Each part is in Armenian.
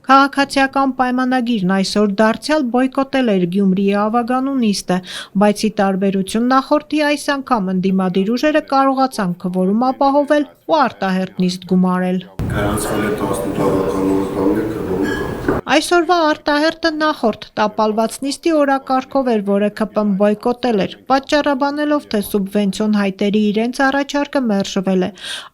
Քաղաքացիական պայմանագիրն այսօր դարձյալ բոյկոտել էր Գյումրիի Ավագանու նիստը, բայց ի տարբերություն նախորդի այս անգամ ընդդիմադիր ուժերը կարողացան քվորում ապահովել ու արտահերթ նիստ գումարել։ Այսօրվա արտահերթը նախորդ տապալված նիստի օրակարգով էր, որը ԿՊ-ն բոյկոտել էր, պատճառաբանելով, թե սուբվենցիոն հայտերի իրենց առաջարկը մերժվել է։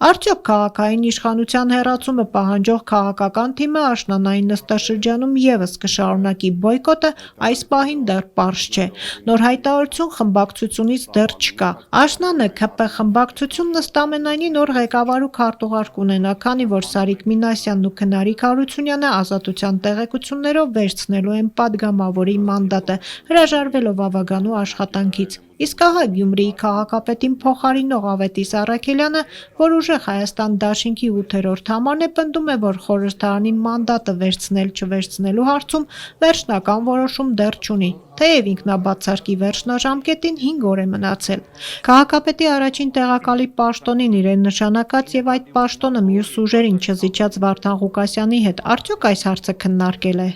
Արդյոք քաղաքային իշխանության հեռացումը պահանջող քաղաքական թիմը աշնանային նստաշրջանում ևս կշարունակի բոյկոտը, այս պահին դեռ պարզ չէ։ Նոր հայտարարություն խմբակցությունից դեռ չկա։ Աշնանը ԿՊ խմբակցությունն ըստ ամենայնի նոր ղեկավար ու քարտուղար կունենա, քանի որ Սարիկ Մինասյանն ու Քնարիկ Հարությունյանը ազատության տեղեկություններով վերցնելու են падգամավորի մանդատը, հրաժարվելով Ավագանու աշխատանքից։ Իսկ ահա Գյումրիի քաղաքապետին փոխարինող Ավետիս Առաքելյանը, որ ուժեղ Հայաստան դաշինքի 8-րդ համարն է, պնդում է, որ խորհրդարանի մանդատը վերցնել-չվերցնելու հարցում վերջնական որոշում դեռ չունի, թեև ինքնաբացարկի վերջնաժամկետին 5 օր է մնացել։ Քաղաքապետի առաջին տեղակալի պաշտոնին իրեն նշանակած եւ այդ պաշտոնը մյուս ուժերին չզիջած Վարդան Ղուկասյանի հետ արդյոք այս հարցը քննարկել է։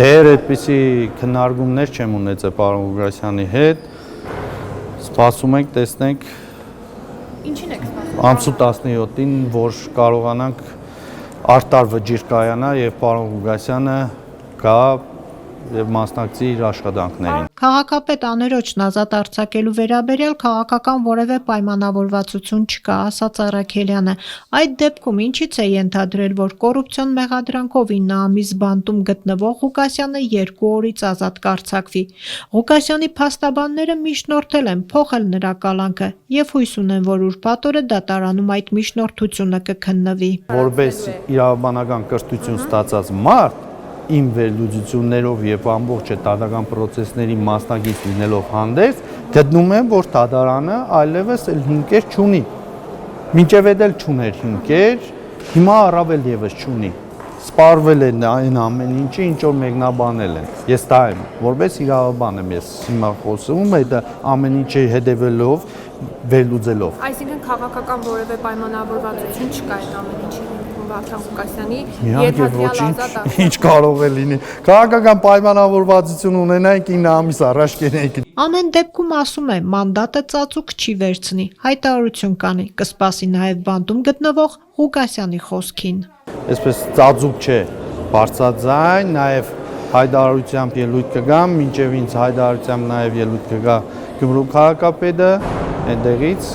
Դեռ այդպիսի քննարկումներ չեմ ունեցել պարոն Ղուկասյանի հետ։ Սպասում ենք, տեսնենք Ինչին եք սպասում։ Ամսու 17-ին, որ կարողանանք արտար վճիռ կայանա եւ պարոն Ղուկասյանը գա եւ մասնակցի իր աշխատանքներին։ Քաղաքապետ Աներոջն ազատ արձակելու վերաբերյալ քաղաքական որևէ պայմանավորվածություն չկա, ասաց Առաքելյանը։ Այդ դեպքում ինչից է ենթադրել, որ կոռուպցիոն մեղադրանքով 9 ամիս բանտում գտնվող Ղուկասյանը 2 օրից ազատ կարձակվի։ Ղուկասյանի փաստաբանները միջնորդել են, փոխել նրա կալանքը եւ հույս ունեն, որ ուրբաթ օրը դատարանում այդ միջնորդությունը կքննվի։ Որպես իրավաբանական կրթություն ստացած մարդ իմ վերլուծություններով եւ ամբողջ դատական process-ների մասնակից լինելով հանդերձ գտնում եմ, որ դատարանը այլևս հիմքեր չունի։ Մինչև էլ չուներ հիմքեր, հիմա առավել եւս չունի։ Սպառվել են այն ամեն ինչը, ինչ որ մեկնաբանել են։ Ես դա եմ, որպես իրավաբան եմ ես հիմա խոսում, այդ ամեն ինչի հետևելով, վերլուծելով։ Այսինքն քաղաքական որևէ պայմանավորվածություն չկա այդ ամեն ինչի Վարդան Ղուկասյանի Ինչ կարող է լինի։ Քաղաքական պայմանավորվածություն ունենայինք 9 ամիս առաջ կենեինք։ Ամեն դեպքում ասում է, մանդատը ծածուկ չի վերցնի, հայտարարություն կանի, կսպասի նաև բանտում գտնվող Ղուկասյանի խոսքին։ Այսպես ծածուկ չէ, բարձրաձայն, նաև հայտարարությամբ ելույթ կգամ, մինչև ինձ հայտարարությամբ նաև ելույթ կգա Գյումրու քաղաքապետը այնտեղից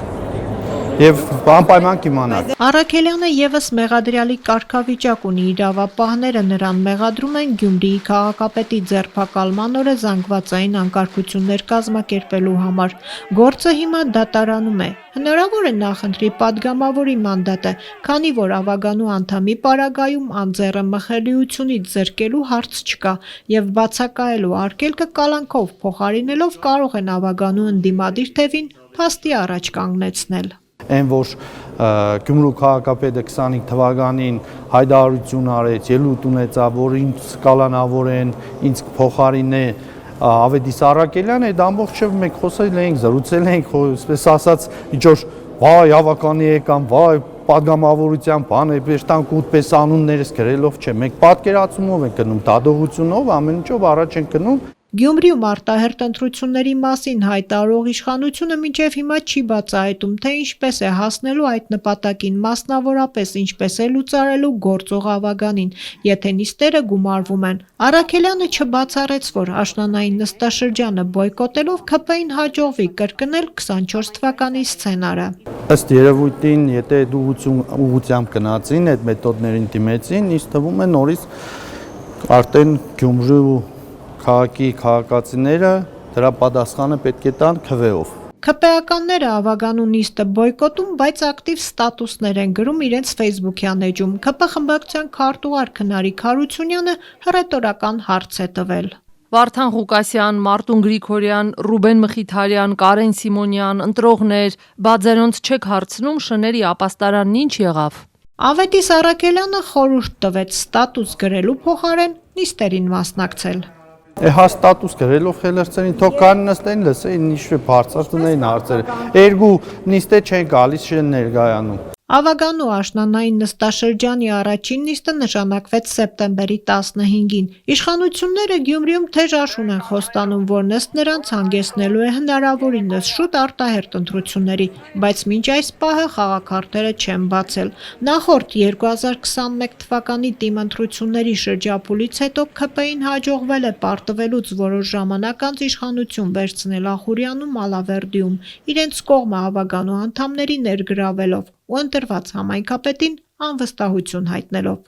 Եվ անպայման կիմանաք։ Առաքելյանը ևս մեղադրյալի կարգավիճակ ունի, իրավապահները նրան մեղադրում են Գյումրիի քաղաքապետի ձերբակալման օրը զանգվածային անկարգություններ կազմակերպելու համար։ Գործը հիմա դատարանում է։ Հնարավոր է նախընտրի падգամավորի մանդատը, քանի որ Ավագանու անդամի պարագայում անձեռը մխելիությունից զրկելու հարց չկա, եւ բացակայելու արգելքը կալանքով փոխարինելով կարող են Ավագանու ընդդիմադիր թևին փաստի առաջ կանգնեցնել։ Այն որ Գյումրու քաղաքապետը 25 թվականին հայտարարություն արեց, ելույթ ունեցավ, որ ինձ կալանավորեն, ինձ փոխարինե Ավետիս Առաքելյանը, այդ ամբողջը մենք խոսել ենք, զրուցել ենք, այսպես ասած, ինչ որ վայ ավականի եկան, վայ падգամավորության բան է, վերջտանք ուտպես անուններս գրելով չէ, մենք պատկերացումով ենք գնում, դատողությունով, ամեն ինչով առաջ ենք գնում։ Գյումրիում արտահերթ ընտրությունների մասին հայտարարող իշխանությունը մինչև հիմա չի բացահայտում, թե ինչպես է հասնելու այդ նպատակին, մասնավորապես ինչպես է լուծարելու գործող Ավագանին, եթե նիստերը գումարվում են։ Առաքելյանը չբացառեց, որ աշնանային նստաշրջանը բոյկոտելով ԿՊ-ին հաջողվի կրկնել 24 թվականի սցենարը։ Ըստ երևույթին, եթե այդ ուղղությամբ գնացին, այդ մեթոդներին դիմեցին, ինձ թվում է նորից արդեն Գյումրու քաղաքի քաղաքացիները դրա պատասխանը պետք է տան քվեով։ ԿՊ-ականները Ավագանու նիստը բոյկոտում, բայց ակտիվ ստատուսներ են գրում իրենց Facebook-յան էջում։ ԿՊ խմբակցության քարտուղար Քնարիկ Հարությունյանը հռետորական հարց է տվել։ Վարդան Ղուկասյան, Մարտուն Գրիգորյան, Ռուբեն Մխիթարյան, Կարեն Սիմոնյան, ընտրողներ, բաձերոնց չեք հարցնում շների ապաստարանն ինչ եղավ։ Ավետիս Առաքելյանը խորհուրդ տվեց ստատուս գրելու փոխարեն նիստերին մասնակցել։ Հա ստատուս գրելով խելրցերին թող կան նստեն լսեին ինչ բարձրացնեին հարցերը։ Երկու նիստը չեն գալիս չեն ներկայանում։ Ավագանու աշնանային նստաշրջանի առաջին նիստը նշանակվեց սեպտեմբերի 15-ին։ Իշխանությունները Գյումրիում թեժ աշուն են խոստանում, որ ըստ նրանց հանգեցնելու է հնարավորինս շուտ արտահերթ ընտրությունների, բայց մինչ այս պահը խաղաքարտերը չեն բացել։ Նախորդ 2021 թվականի թիմ ընտրությունների շրջափուլից հետո ՔՊ-ին հաջողվել է պարտվելուց որոշ ժամանակ անց իշխանություն վերցնել Ախուրյանում Ալավերդիում, իրենց կողմը ավագանու անդամների ներգրավելով ու ընտրված համայնքապետին անվստահություն հայտնելով։